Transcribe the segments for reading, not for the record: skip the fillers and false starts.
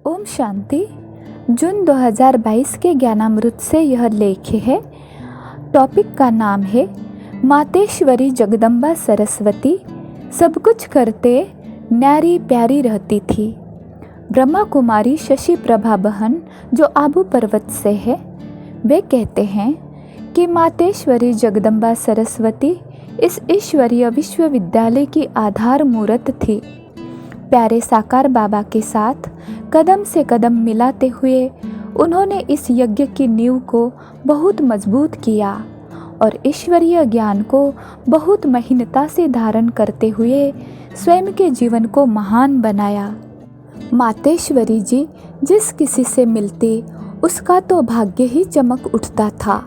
ओम शांति। जून 2022 के ज्ञानामृत से यह लेख है। टॉपिक का नाम है मातेश्वरी जगदम्बा सरस्वती सब कुछ करते न्यारी प्यारी रहती थी। ब्रह्मा कुमारी शशि प्रभा बहन जो आबू पर्वत से है, वे कहते हैं कि मातेश्वरी जगदम्बा सरस्वती इस ईश्वरीय विश्वविद्यालय की आधार मूर्त थी। प्यारे साकार बाबा के साथ कदम से कदम मिलाते हुए उन्होंने इस यज्ञ की नींव को बहुत मजबूत किया और ईश्वरीय ज्ञान को बहुत महीनता से धारण करते हुए स्वयं के जीवन को महान बनाया। मातेश्वरी जी जिस किसी से मिलती उसका तो भाग्य ही चमक उठता था।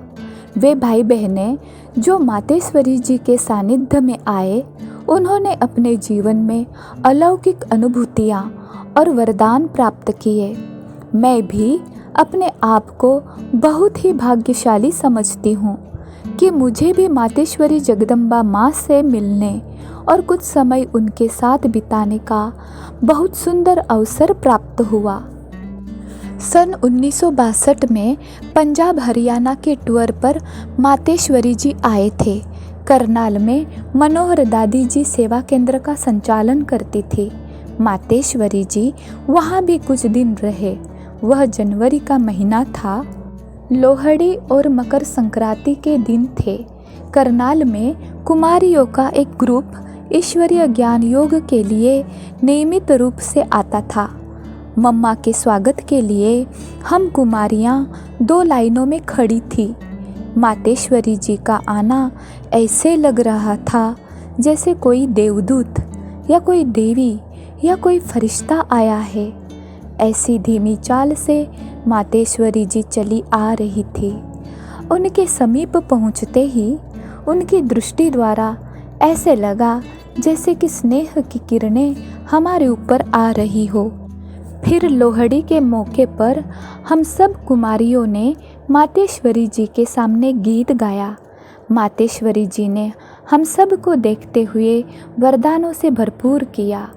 वे भाई बहनें जो मातेश्वरी जी के सानिध्य में आए, उन्होंने अपने जीवन में अलौकिक अनुभूतियाँ और वरदान प्राप्त किए। मैं भी अपने आप को बहुत ही भाग्यशाली समझती हूँ कि मुझे भी मातेश्वरी जगदम्बा माँ से मिलने और कुछ समय उनके साथ बिताने का बहुत सुंदर अवसर प्राप्त हुआ। सन 1962 में पंजाब हरियाणा के टूर पर मातेश्वरी जी आए थे। करनाल में मनोहर दादी जी सेवा केंद्र का संचालन करती थी। मातेश्वरी जी वहाँ भी कुछ दिन रहे। वह जनवरी का महीना था। लोहड़ी और मकर संक्रांति के दिन थे। करनाल में कुमारियों का एक ग्रुप ईश्वरीय ज्ञान योग के लिए नियमित रूप से आता था। मम्मा के स्वागत के लिए हम कुमारियाँ 2 लाइनों में खड़ी थी। मातेश्वरी जी का आना ऐसे लग रहा था जैसे कोई देवदूत या कोई देवी या कोई फरिश्ता आया है। ऐसी धीमी चाल से मातेश्वरी जी चली आ रही थी। उनके समीप पहुँचते ही उनकी दृष्टि द्वारा ऐसे लगा जैसे कि स्नेह की किरणें हमारे ऊपर आ रही हो। फिर लोहड़ी के मौके पर हम सब कुमारियों ने मातेश्वरी जी के सामने गीत गाया। मातेश्वरी जी ने हम सब को देखते हुए वरदानों से भरपूर किया।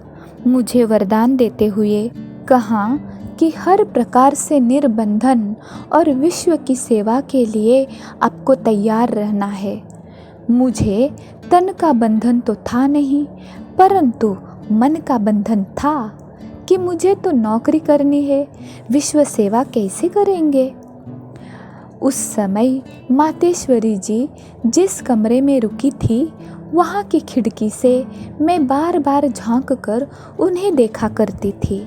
मुझे वरदान देते हुए कहा कि हर प्रकार से निर्बंधन और विश्व की सेवा के लिए आपको तैयार रहना है। मुझे तन का बंधन तो था नहीं, परंतु मन का बंधन था कि मुझे तो नौकरी करनी है, विश्व सेवा कैसे करेंगे। उस समय मातेश्वरी जी जिस कमरे में रुकी थी, वहाँ की खिड़की से मैं बार बार झांक कर उन्हें देखा करती थी।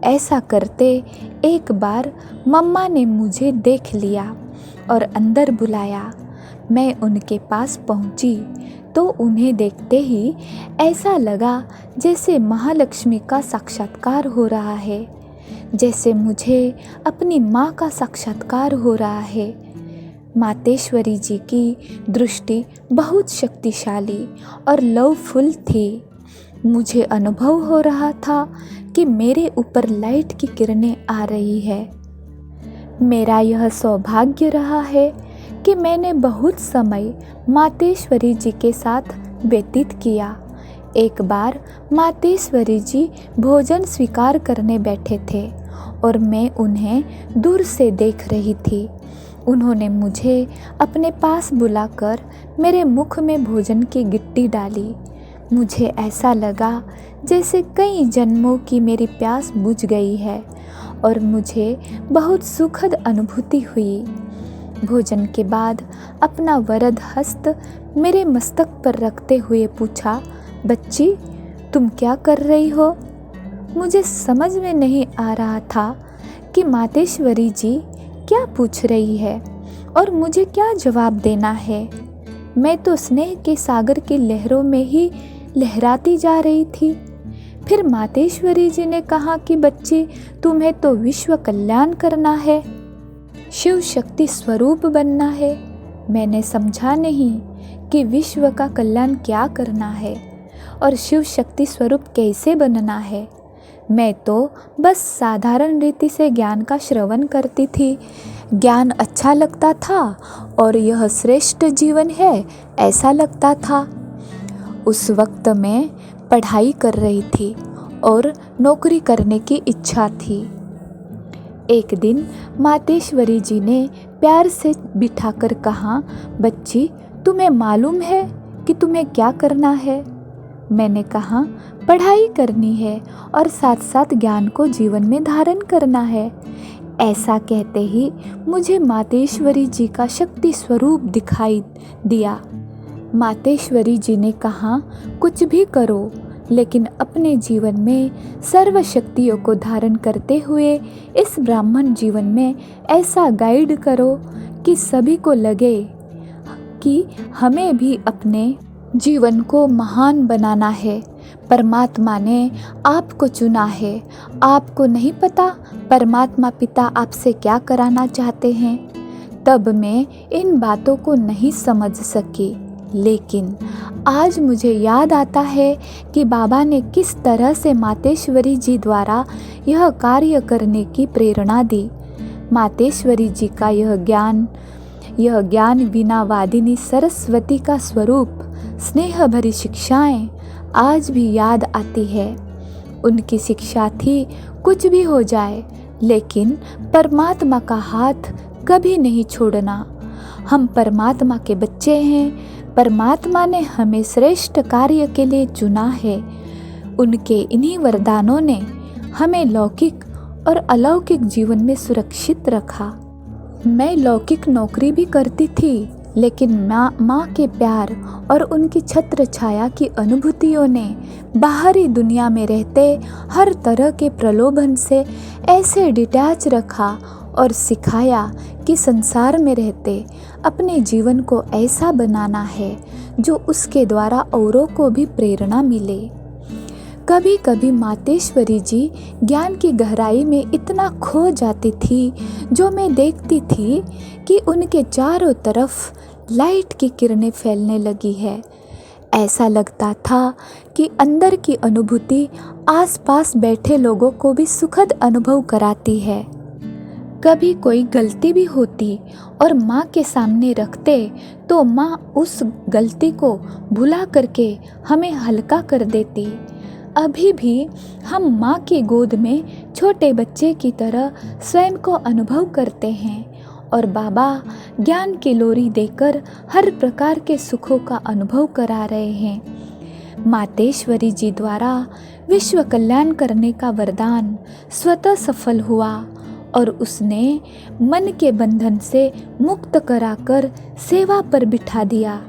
ऐसा करते एक बार मम्मा ने मुझे देख लिया और अंदर बुलाया। मैं उनके पास पहुँची तो उन्हें देखते ही ऐसा लगा जैसे महालक्ष्मी का साक्षात्कार हो रहा है, जैसे मुझे अपनी माँ का साक्षात्कार हो रहा है। मातेश्वरी जी की दृष्टि बहुत शक्तिशाली और लवफुल थी। मुझे अनुभव हो रहा था कि मेरे ऊपर लाइट की किरणें आ रही है। मेरा यह सौभाग्य रहा है कि मैंने बहुत समय मातेश्वरी जी के साथ व्यतीत किया। एक बार मातेश्वरी जी भोजन स्वीकार करने बैठे थे और मैं उन्हें दूर से देख रही थी। उन्होंने मुझे अपने पास बुलाकर मेरे मुख में भोजन की गिट्टी डाली। मुझे ऐसा लगा जैसे कई जन्मों की मेरी प्यास बुझ गई है और मुझे बहुत सुखद अनुभूति हुई। भोजन के बाद अपना वरद हस्त मेरे मस्तक पर रखते हुए पूछा, बच्ची तुम क्या कर रही हो? मुझे समझ में नहीं आ रहा था कि मातेश्वरी जी क्या पूछ रही है और मुझे क्या जवाब देना है। मैं तो स्नेह के सागर की लहरों में ही लहराती जा रही थी। फिर मातेश्वरी जी ने कहा कि बच्ची तुम्हें तो विश्व कल्याण करना है, शिव शक्ति स्वरूप बनना है। मैंने समझा नहीं कि विश्व का कल्याण क्या करना है और शिव शक्ति स्वरूप कैसे बनना है। मैं तो बस साधारण रीति से ज्ञान का श्रवण करती थी। ज्ञान अच्छा लगता था और यह श्रेष्ठ जीवन है ऐसा लगता था। उस वक्त मैं पढ़ाई कर रही थी और नौकरी करने की इच्छा थी। एक दिन मातेश्वरी जी ने प्यार से बिठाकर कहा, बच्ची, तुम्हें मालूम है कि तुम्हें क्या करना है? मैंने कहा, पढ़ाई करनी है और साथ साथ ज्ञान को जीवन में धारण करना है। ऐसा कहते ही मुझे मातेश्वरी जी का शक्ति स्वरूप दिखाई दिया। मातेश्वरी जी ने कहा, कुछ भी करो, लेकिन अपने जीवन में सर्व शक्तियों को धारण करते हुए इस ब्राह्मण जीवन में ऐसा गाइड करो कि सभी को लगे कि हमें भी अपने जीवन को महान बनाना है। परमात्मा ने आपको चुना है। आपको नहीं पता परमात्मा पिता आपसे क्या कराना चाहते हैं? तब मैं इन बातों को नहीं समझ सकी, लेकिन आज मुझे याद आता है कि बाबा ने किस तरह से मातेश्वरी जी द्वारा यह कार्य करने की प्रेरणा दी। मातेश्वरी जी का यह ज्ञान वीणा वादिनी सरस्वती का स्वरूप, स्नेह भरी शिक्षाएं आज भी याद आती है। उनकी शिक्षा थी, कुछ भी हो जाए लेकिन परमात्मा का हाथ कभी नहीं छोड़ना। हम परमात्मा के बच्चे हैं। परमात्मा ने हमें श्रेष्ठ कार्य के लिए चुना है। उनके इन्हीं वरदानों ने हमें लौकिक और अलौकिक जीवन में सुरक्षित रखा। मैं लौकिक नौकरी भी करती थी, लेकिन माँ के प्यार और उनकी छत्र छाया की अनुभूतियों ने बाहरी दुनिया में रहते हर तरह के प्रलोभन से ऐसे डिटैच रखा और सिखाया कि संसार में रहते अपने जीवन को ऐसा बनाना है जो उसके द्वारा औरों को भी प्रेरणा मिले। कभी कभी मातेश्वरी जी ज्ञान की गहराई में इतना खो जाती थी, जो मैं देखती थी कि उनके चारों तरफ लाइट की किरणें फैलने लगी है। ऐसा लगता था कि अंदर की अनुभूति आसपास बैठे लोगों को भी सुखद अनुभव कराती है। कभी कोई गलती भी होती और माँ के सामने रखते तो माँ उस गलती को भुला करके हमें हल्का कर देती। अभी भी हम माँ की गोद में छोटे बच्चे की तरह स्वयं को अनुभव करते हैं और बाबा ज्ञान की लोरी देकर हर प्रकार के सुखों का अनुभव करा रहे हैं। मातेश्वरी जी द्वारा विश्व कल्याण करने का वरदान स्वतः सफल हुआ और उसने मन के बंधन से मुक्त कराकर सेवा पर बिठा दिया।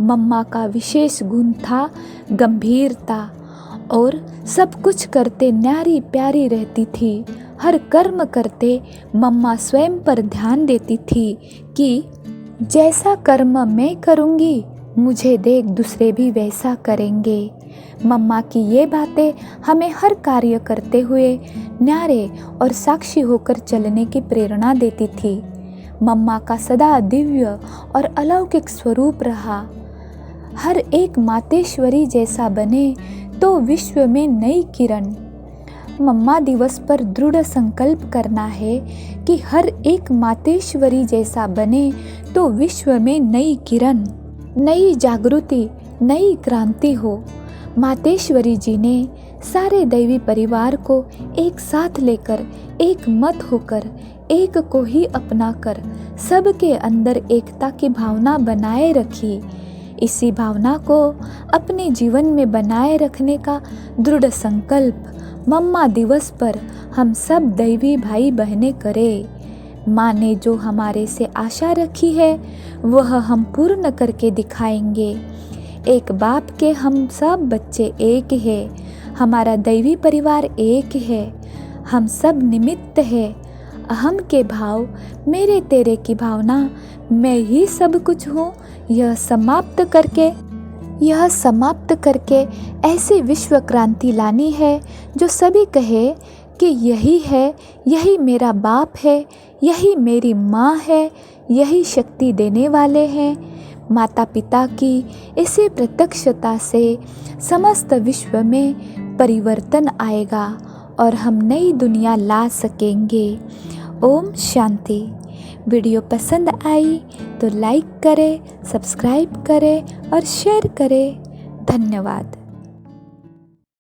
मम्मा का विशेष गुण था गंभीरता, और सब कुछ करते न्यारी प्यारी रहती थी। हर कर्म करते मम्मा स्वयं पर ध्यान देती थी कि जैसा कर्म मैं करूँगी मुझे देख दूसरे भी वैसा करेंगे। मम्मा की ये बातें हमें हर कार्य करते हुए न्यारे और साक्षी होकर चलने की प्रेरणा देती थी। मम्मा का सदा दिव्य और अलौकिक स्वरूप रहा। हर एक मातेश्वरी जैसा बने तो विश्व में नई किरण। मम्मा दिवस पर दृढ़ संकल्प करना है कि हर एक मातेश्वरी जैसा बने तो विश्व में नई किरण, नई जागृति, नई क्रांति हो। मातेश्वरी जी ने सारे दैवी परिवार को एक साथ लेकर, एक मत होकर, एक को ही अपनाकर सबके अंदर एकता की भावना बनाए रखी। इसी भावना को अपने जीवन में बनाए रखने का दृढ़ संकल्प मम्मा दिवस पर हम सब दैवी भाई बहनें करें। माँ ने जो हमारे से आशा रखी है वह हम पूर्ण करके दिखाएंगे। एक बाप के हम सब बच्चे एक हैं, हमारा दैवी परिवार एक है, हम सब निमित्त है। अहम के भाव, मेरे तेरे की भावना, मैं ही सब कुछ हूँ, यह समाप्त करके ऐसी विश्व क्रांति लानी है जो सभी कहे कि यही है, यही मेरा बाप है, यही मेरी माँ है, यही शक्ति देने वाले हैं। माता पिता की इसी प्रत्यक्षता से समस्त विश्व में परिवर्तन आएगा और हम नई दुनिया ला सकेंगे। ओम शांति। वीडियो पसंद आई तो लाइक करें, सब्सक्राइब करें और शेयर करें। धन्यवाद।